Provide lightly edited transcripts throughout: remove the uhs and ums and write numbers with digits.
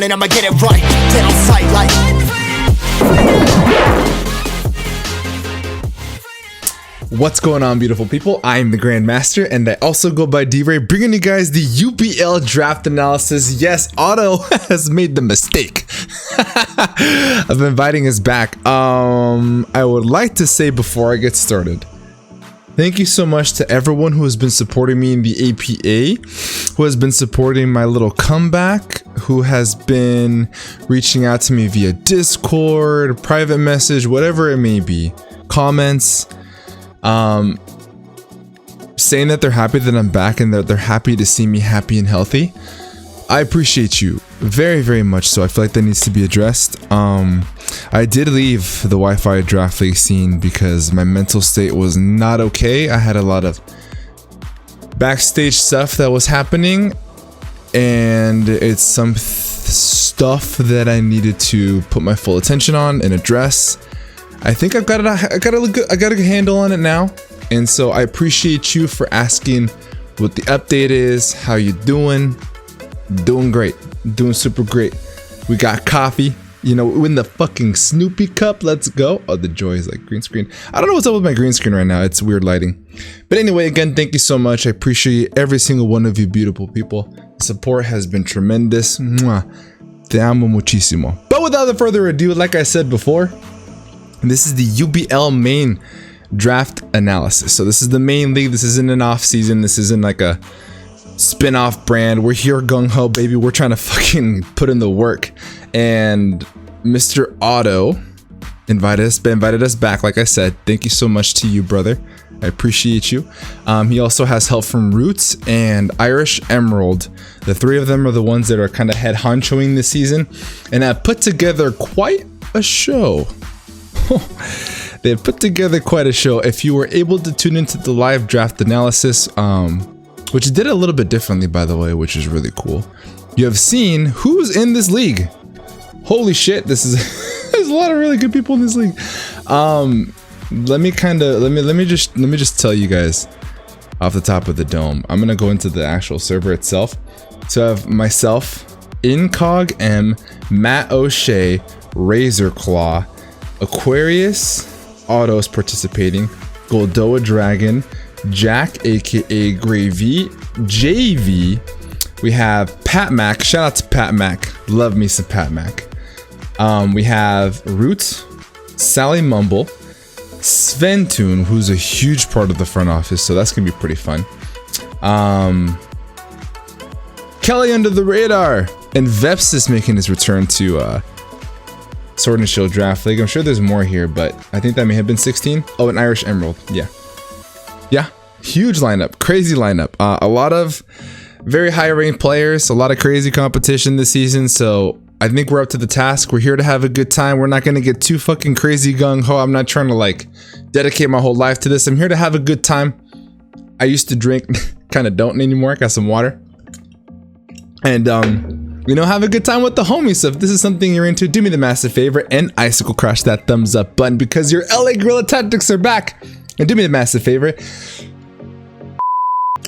down and I'ma get it right. Dead on sight like. What's going on, beautiful people? I'm the Grandmaster, and I also go by D-Ray, bringing you guys the UBL draft analysis. Yes, Otto has made the mistake of inviting us back. I would like to say before I get started, thank you so much to everyone who has been supporting me in the APA, who has been supporting my little comeback, who has been reaching out to me via Discord, private message, whatever it may be, comments, saying that they're happy that I'm back and that they're happy to see me happy and healthy. I appreciate you very, very much. So I feel like that needs to be addressed. I did leave the Wi-Fi draft league scene because my mental state was not okay. I had a lot of backstage stuff that was happening, and it's some stuff that I needed to put my full attention on and address. I think I got a handle on it now, and so I appreciate you for asking what the update is. How you doing? Doing great, doing super great. We got coffee, you know, in the fucking Snoopy cup. Let's go. Oh, the joy is like green screen. I don't know what's up with my green screen right now. It's weird lighting. But anyway, again, thank you so much. I appreciate every single one of you beautiful people. The support has been tremendous. Mwah. Te amo muchísimo. But without further ado, like I said before, this is the UBL main draft analysis. So this is the main league. This isn't an off season. This isn't like a spin-off brand. We're here gung-ho, baby. We're trying to fucking put in the work. And Mr. Otto invited us back. Like I said, thank you so much to you, brother. I appreciate you. He also has help from Roots and Irish Emerald. The three of them are the ones that are kind of head honchoing this season, and have put together quite a show. They have put together quite a show. If you were able to tune into the live draft analysis, which did it a little bit differently, by the way, which is really cool, you have seen who's in this league. Holy shit, this is there's a lot of really good people in this league. Let me just tell you guys off the top of the dome. I'm gonna go into the actual server itself. So I have myself, Incog M, Matt O'Shea, Razorclaw, Aquarius, Otto's participating, Goldoa Dragon, Jack aka Gravy, JV. We have Pat Mac. Shout out to Pat Mac. Love me some Pat Mac. We have Root, Sally Mumble, Sventoon, who's a huge part of the front office, so that's gonna be pretty fun. Kelly under the radar, and Veps is making his return to Sword and Shield Draft League. I'm sure there's more here, but I think that may have been 16. Oh, an Irish Emerald. Yeah, huge lineup, crazy lineup. A lot of very high ranked players, a lot of crazy competition this season. So I think we're up to the task. We're here to have a good time. We're not going to get too fucking crazy gung-ho. I'm not trying to like dedicate my whole life to this. I'm here to have a good time. I used to drink, kind of don't anymore. Got some water. And you know, have a good time with the homies. So if this is something you're into, do me the massive favor and icicle crush that thumbs up button, because your LA Guerrilla Tactics are back. And do me the massive favor.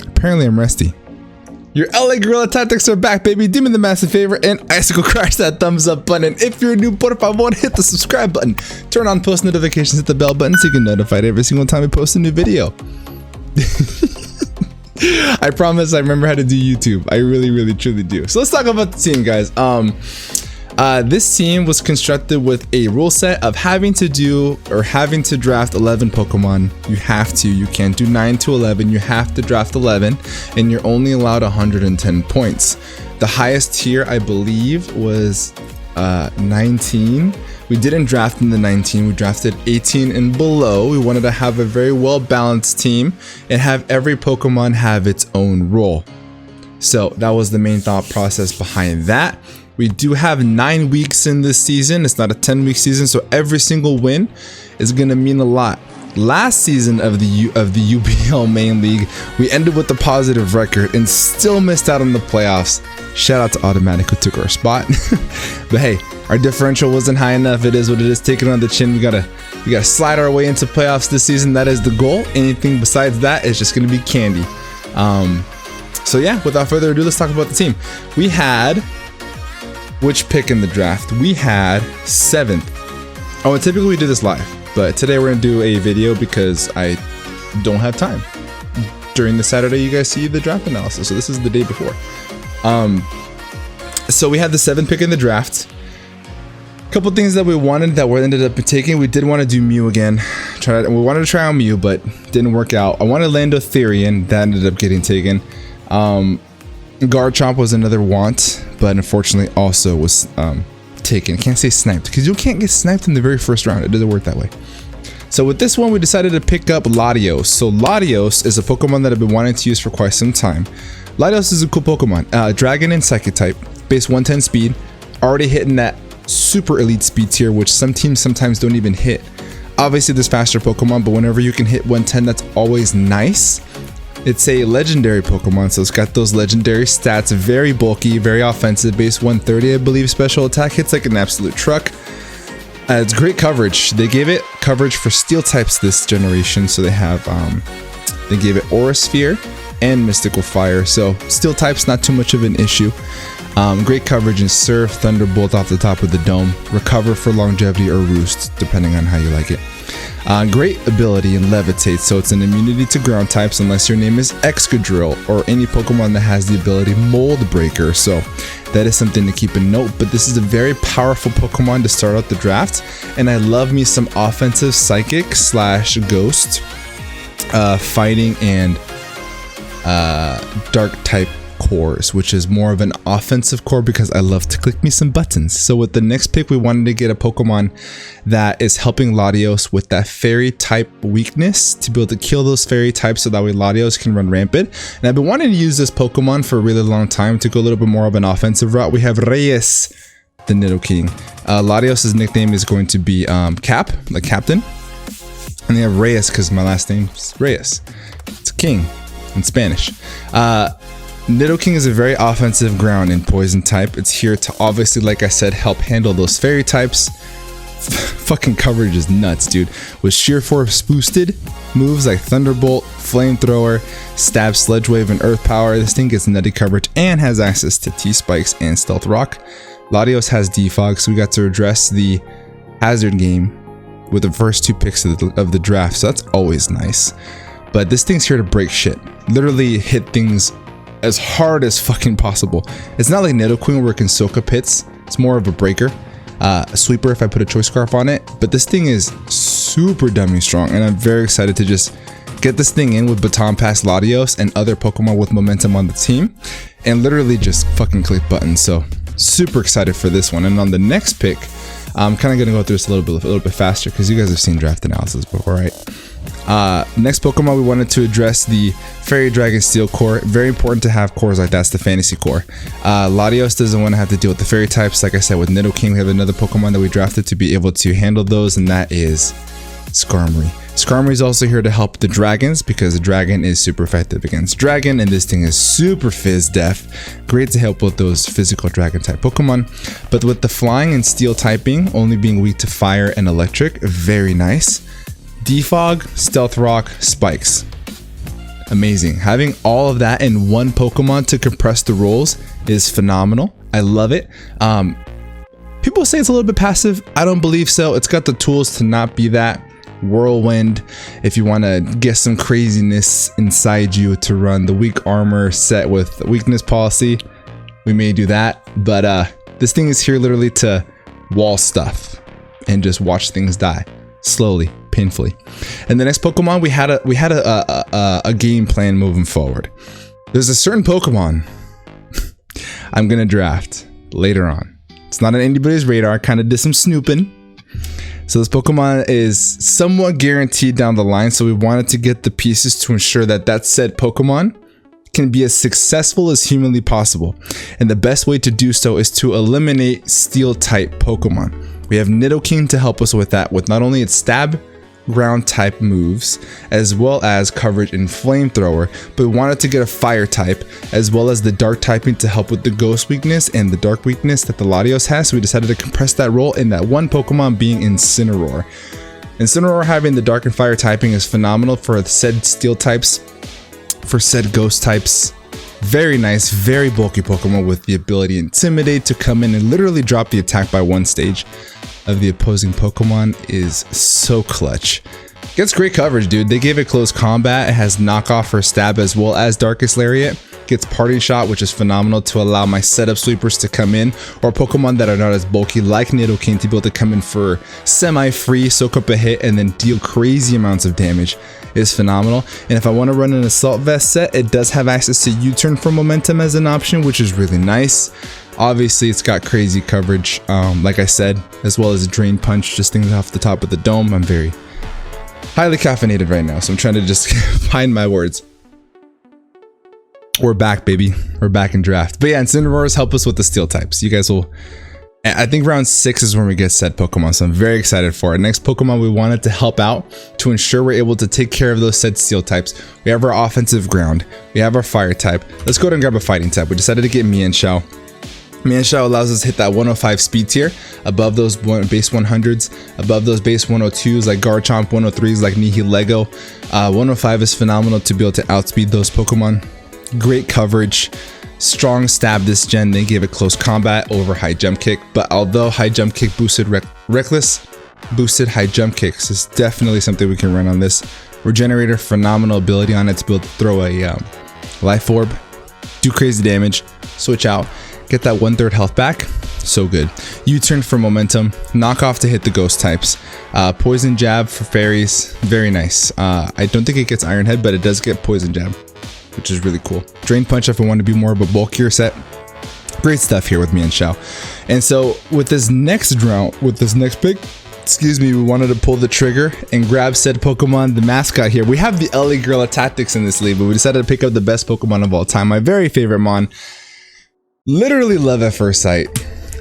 Apparently I'm rusty. Your LA Guerrilla Tactics are back, baby. Do me the massive favor and icicle crush that thumbs up button. And if you're new, por favor, hit the subscribe button. Turn on post notifications, hit the bell button so you get notified every single time we post a new video. I promise I remember how to do YouTube. I really, really, truly do. So let's talk about the team, guys. This team was constructed with a rule set of having to draft 11 Pokemon. You can't do 9 to 11. You have to draft 11, and you're only allowed 110 points. The highest tier, I believe, was 19. We didn't draft in the 19, we drafted 18 and below. We wanted to have a very well balanced team and have every Pokemon have its own role. So that was the main thought process behind that. We do have 9 weeks in this season. It's not a 10-week season, so every single win is gonna mean a lot. Last season of the UBL main league, we ended with a positive record and still missed out on the playoffs. Shout out to Automatic who took our spot. But hey, our differential wasn't high enough. It is what it is. Take it on the chin. We gotta slide our way into playoffs this season. That is the goal. Anything besides that is just gonna be candy. So yeah, without further ado, let's talk about the team. We had which pick in the draft. We had 7th. Oh, and typically we do this live, but today we're gonna do a video because I don't have time. During the Saturday, you guys see the draft analysis, so this is the day before. So we had the 7th pick in the draft. Couple things that we wanted that we ended up taking. We did want to do Mew again. We wanted to try out Mew, but didn't work out. I wanted Landotherian, that ended up getting taken. Garchomp was another want, but unfortunately also was taken. Can't say sniped because you can't get sniped in the very first round. It doesn't work that way. So with this one, we decided to pick up Ladios. So Ladios is a Pokemon that I've been wanting to use for quite some time. Ladios is a cool Pokemon. Dragon and Psychic type, base 110 speed, already hitting that super elite speed tier, which some teams sometimes don't even hit. Obviously there's faster Pokemon, but whenever you can hit 110, that's always nice. It's a legendary Pokemon, so it's got those legendary stats, very bulky, very offensive, base 130 I believe, special attack, hits like an absolute truck. It's great coverage. They gave it coverage for steel types this generation, so they have they gave it Aura Sphere and Mystical Fire, so steel types not too much of an issue. Great coverage in Surf, Thunderbolt off the top of the dome, Recover for longevity or Roost, depending on how you like it. Great ability in Levitate, so it's an immunity to ground types unless your name is Excadrill or any Pokemon that has the ability Mold Breaker, so that is something to keep in note. But this is a very powerful Pokemon to start out the draft, and I love me some offensive Psychic / Ghost, Fighting, and Dark type cores, which is more of an offensive core because I love to click me some buttons. So with the next pick, we wanted to get a Pokemon that is helping Ladios with that fairy type weakness to be able to kill those fairy types so that way Ladios can run rampant. And I've been wanting to use this Pokemon for a really long time to go a little bit more of an offensive route. We have Reyes, the Nidoking. Ladios' nickname is going to be Cap, like Captain. And they have Reyes because my last name's Reyes. It's king in Spanish. Nidoking is a very offensive ground and poison type. It's here to obviously, like I said, help handle those fairy types. Fucking coverage is nuts, dude. With sheer force boosted moves like Thunderbolt, Flamethrower, Stab, Sledge Wave, and Earth Power, this thing gets nutty coverage and has access to T-Spikes and Stealth Rock. Ladios has Defog, so we got to address the hazard game with the first 2 picks of the draft, so that's always nice. But this thing's here to break shit. Literally hit things as hard as fucking possible. It's not like Nidoqueen where it can soak up hits. It's more of a breaker, a sweeper if I put a Choice Scarf on it. But this thing is super dummy strong, and I'm very excited to just get this thing in with Baton Pass Ladios and other Pokemon with momentum on the team, and literally just fucking click buttons. So super excited for this one. And on the next pick, I'm kind of gonna go through this a little bit faster because you guys have seen draft analysis before, right? Next Pokemon, we wanted to address the Fairy Dragon Steel core. Very important to have cores like that. That's the fantasy core. Ladios doesn't want to have to deal with the fairy types. Like I said, with Nidoking, we have another Pokemon that we drafted to be able to handle those, and that is Skarmory. Skarmory is also here to help the dragons because the dragon is super effective against dragon, and this thing is super fizz def. Great to help with those physical dragon type Pokemon. But with the flying and steel typing only being weak to fire and electric, very nice. Defog, Stealth Rock, Spikes. Amazing. Having all of that in one Pokemon to compress the rolls is phenomenal. I love it. People say it's a little bit passive. I don't believe so. It's got the tools to not be that. Whirlwind, if you want to get some craziness inside you to run the weak armor set with weakness policy, we may do that. But this thing is here literally to wall stuff and just watch things die slowly, painfully. And the next Pokemon, we had a game plan moving forward. There's a certain Pokemon I'm gonna draft later on. It's not on anybody's radar. Kind of did some snooping. So this Pokemon is somewhat guaranteed down the line, so we wanted to get the pieces to ensure that that said Pokemon can be as successful as humanly possible. And the best way to do so is to eliminate steel type Pokemon. We have Nidoking to help us with that, with not only its stab, ground type moves, as well as coverage in Flamethrower, but we wanted to get a fire type, as well as the dark typing to help with the ghost weakness and the dark weakness that the Ladios has, so we decided to compress that role in that one Pokemon being Incineroar. Incineroar having the dark and fire typing is phenomenal for said steel types, for said ghost types. Very nice, very bulky Pokemon with the ability Intimidate to come in and literally drop the attack by one stage of the opposing Pokemon is so clutch. Gets great coverage, dude. They gave it close combat. It has knockoff for stab as well as Darkest Lariat. Gets party shot, which is phenomenal to allow my setup sweepers to come in, or Pokemon that are not as bulky like Nidoking to be able to come in for semi-free, soak up a hit, and then deal crazy amounts of damage is phenomenal. And if I want to run an Assault Vest set, it does have access to U-turn for momentum as an option, which is really nice. Obviously, it's got crazy coverage, like I said, as well as Drain Punch, just things off the top of the dome. I'm very highly caffeinated right now, so I'm trying to just find my words. We're back, baby. We're back in draft. But yeah, Incineroars help us with the steel types. You guys will... I think round 6 is when we get said Pokemon, so I'm very excited for it. Next Pokemon we wanted to help out to ensure we're able to take care of those said steel types. We have our offensive ground. We have our fire type. Let's go ahead and grab a fighting type. We decided to get Mienshao. Mienshao allows us to hit that 105 speed tier above those base 100s, above those base 102s like Garchomp, 103s like Nihilego. 105 is phenomenal to be able to outspeed those Pokemon. Great coverage, strong stab this gen. They gave it close combat over high jump kick, but although high jump kick boosted reckless, boosted high jump kicks is definitely something we can run on this. Regenerator, phenomenal ability on it to be able to throw a life orb, do crazy damage, switch out, get that 1/3 health back. So good. U-turn for momentum, knockoff to hit the ghost types, poison jab for fairies, very nice. I don't think it gets Iron Head, but it does get poison jab, which is really cool. Drain Punch if I want to be more of a bulkier set. Great stuff here with Mienshao. And so with this next round, with this next pick, excuse me, we wanted to pull the trigger and grab said Pokemon, the mascot here. We have the LA Guerrilla Tactics in this league, but we decided to pick up the best Pokemon of all time. My very favorite Mon. Literally love at first sight.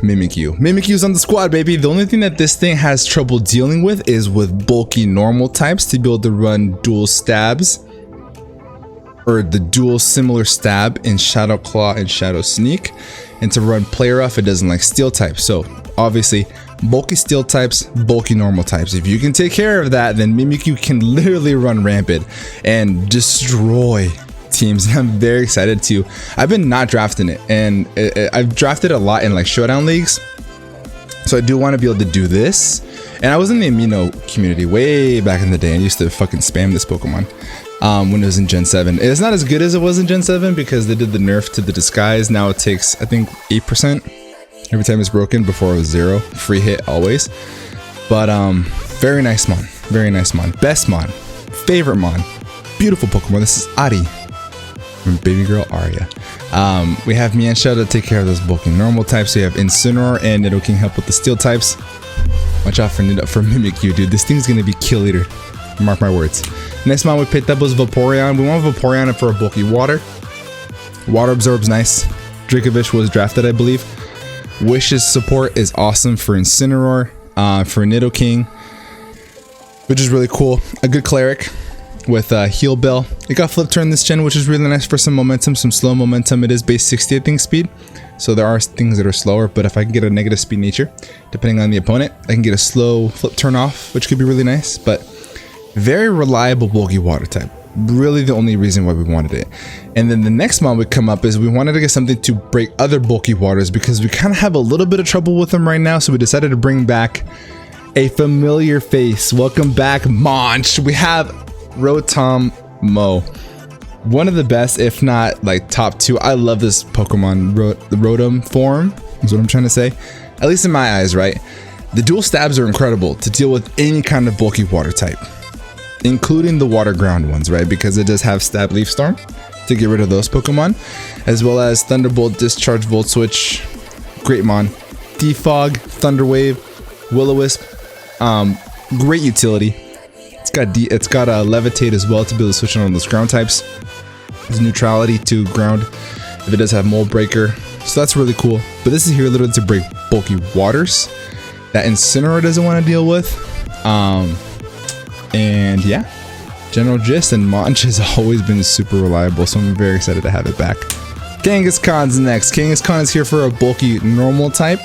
Mimikyu. Mimikyu's on the squad, baby. The only thing that this thing has trouble dealing with is with bulky normal types to be able to run dual stabs, or the dual similar stab in Shadow Claw and Shadow Sneak, and to run Play Rough, it doesn't like steel types. So obviously bulky steel types, bulky normal types. If you can take care of that, then Mimikyu can literally run rampant and destroy teams. I'm very excited to. I've been not drafting it, and I've drafted a lot in like showdown leagues, so I do want to be able to do this. And I was in the Amino community way back in the day and used to fucking spam this Pokemon when it was in Gen 7. It's not as good as it was in Gen 7 because they did the nerf to the disguise. Now it takes, I think, 8% every time it's broken. Before it was 0. Free hit always. But very nice Mon. Very nice Mon. Best Mon. Favorite Mon. Beautiful Pokemon. This is Ari from Baby Girl Aria. We have Mienshao to take care of those bulky normal types. We have Incineroar and Nidoking help with the steel types. Watch out for Mimikyu, dude. This thing's gonna be kill eater. Mark my words. Next Mon we picked up was Vaporeon. We want Vaporeon for a bulky water. Water absorbs nice. Dracovish was drafted, I believe. Wish's support is awesome for Incineroar, for Nidoking, which is really cool. A good cleric with Heal Bell. It got flip turn this gen, which is really nice for some momentum, some slow momentum. It is base 60, I think, speed. So there are things that are slower, but if I can get a negative speed nature, depending on the opponent, I can get a slow flip turn off, which could be really nice. But very reliable bulky water type. Really the only reason why we wanted it. And then the next Mon would come up is we wanted to get something to break other bulky waters because we kind of have a little bit of trouble with them right now. So we decided to bring back a familiar face. Welcome back, Munch. We have Rotom Mo. One of the best, if not like top 2. I love this Pokemon, the Rotom form is what I'm trying to say. At least in my eyes, right? The dual stabs are incredible to deal with any kind of bulky water type, including the water ground ones, right? Because it does have Stab Leaf Storm to get rid of those Pokemon, as well as Thunderbolt, Discharge, Volt Switch, Great Mon, Defog, Thunder Wave, Will-O-Wisp. Great utility. It's got a Levitate as well to be able to switch on those ground types. There's neutrality to ground if it does have Mold Breaker, so that's really cool. But this is here literally to break bulky waters that Incineroar doesn't want to deal with. And yeah, general gist, and Munch has always been super reliable, so I'm very excited to have it back. Kangaskhan's next. Kangaskhan is here for a bulky normal type.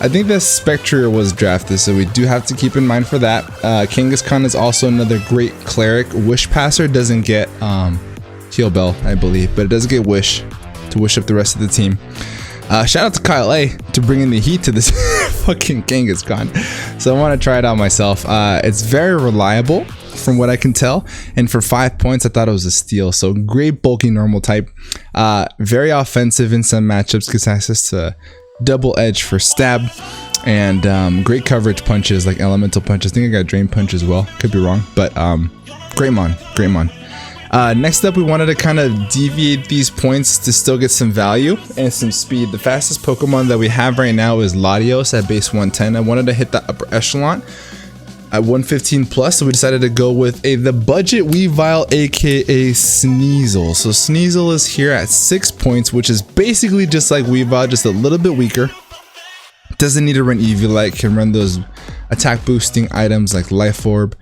I think the Spectre was drafted, so we do have to keep in mind for that. Kangaskhan is also another great cleric. Wish Passer doesn't get, Heal Bell, I believe, but it does get Wish to wish up the rest of the team. Shout out to Kyle A to bring in the heat to this fucking Kangaskhan. So I want to try it out myself. It's very reliable from what I can tell, and for 5 points I thought it was a steal. So great bulky normal type, very offensive in some matchups, gets access to double edge for stab, and great coverage punches like elemental punches. I think I got drain punch as well, could be wrong, but great mon. Next up, we wanted to kind of deviate these points to still get some value and some speed. The fastest Pokemon that we have right now is Ladios at base 110. I wanted to hit the upper echelon at 115 plus, so we decided to go with the budget Weavile, aka Sneasel. So Sneasel is here at 6 points, which is basically just like Weavile, just a little bit weaker. Doesn't need to run Eviolite, can run those attack boosting items like Life Orb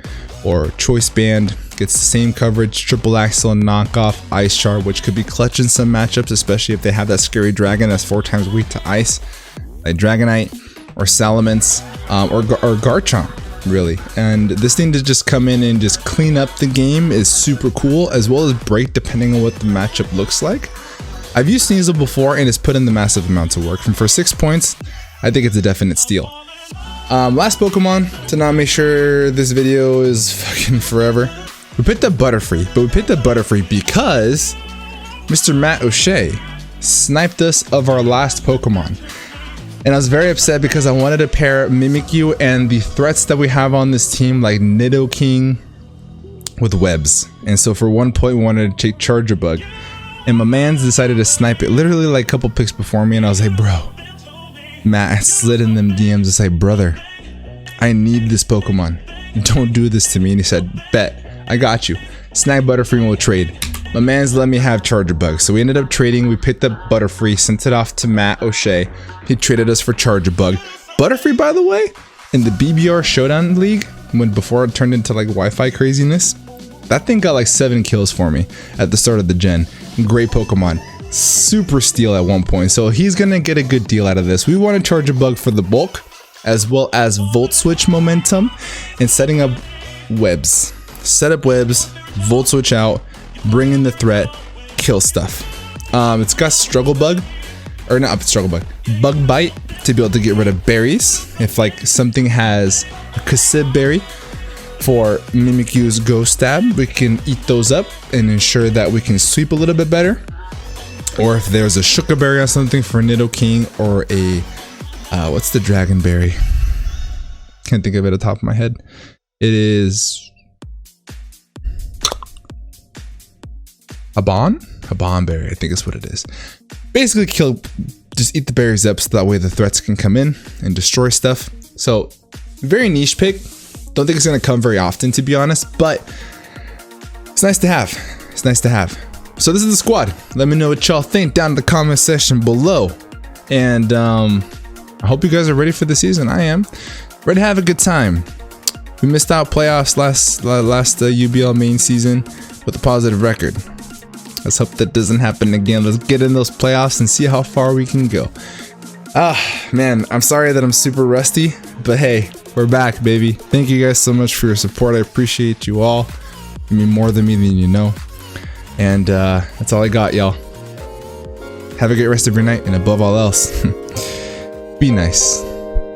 or Choice Band. Gets the same coverage, triple axle and knockoff, Ice Shard, which could be clutch in some matchups, especially if they have that scary dragon that's 4 times weak to ice, like Dragonite or Salamence, or Garchomp, really. And this thing to just come in and just clean up the game is super cool, as well as break depending on what the matchup looks like. I've used Sneasel before and it's put in the massive amounts of work. And for 6 points, I think it's a definite steal. Last Pokemon to not make sure this video is fucking forever. We picked up Butterfree, but we picked up Butterfree because Mr. Matt O'Shea sniped us of our last Pokemon. And I was very upset because I wanted to pair Mimikyu and the threats that we have on this team, like Nidoking, with webs. And so for 1 point, we wanted to take Charger Bug. And my man's decided to snipe it literally like a couple picks before me, and I was like, bro. Matt slid in them DMs to say, brother, I need this Pokemon. Don't do this to me. And he said, bet. I got you. Snag Butterfree and we'll trade. My man's let me have Charger Bug. So we ended up trading. We picked up Butterfree, sent it off to Matt O'Shea. He traded us for Charger Bug. Butterfree, by the way, in the BBR Showdown League, before it turned into like Wi-Fi craziness, that thing got like 7 kills for me at the start of the gen. Great Pokemon. Super steal at 1 point. So he's gonna get a good deal out of this. We want to Charger Bug for the bulk, as well as Volt Switch momentum, and setting up webs. Set up webs, Volt Switch out, bring in the threat, kill stuff. It's got Struggle Bug, or not Struggle Bug, Bug Bite to be able to get rid of berries. If like something has a Kasib berry for Mimikyu's Ghost Stab, we can eat those up and ensure that we can sweep a little bit better. Or if there's a Shuka Berry or something for Nidoking, or a what's the Dragon Berry? Can't think of it at the top of my head. It is a Bon Berry, I think is what it is. Basically just eat the berries up so that way the threats can come in and destroy stuff. So very niche pick. Don't think it's gonna come very often, to be honest, but it's nice to have. It's nice to have. So this is the squad. Let me know what y'all think down in the comment section below. And I hope you guys are ready for the season. I am. Ready to have a good time. We missed out playoffs last UBL main season with a positive record. Let's hope that doesn't happen again. Let's get in those playoffs and see how far we can go. Man, I'm sorry that I'm super rusty, but hey, we're back, baby. Thank you guys so much for your support. I appreciate you all. You mean more than me than you know. And that's all I got, y'all. Have a great rest of your night, and above all else, be nice.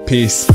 Peace.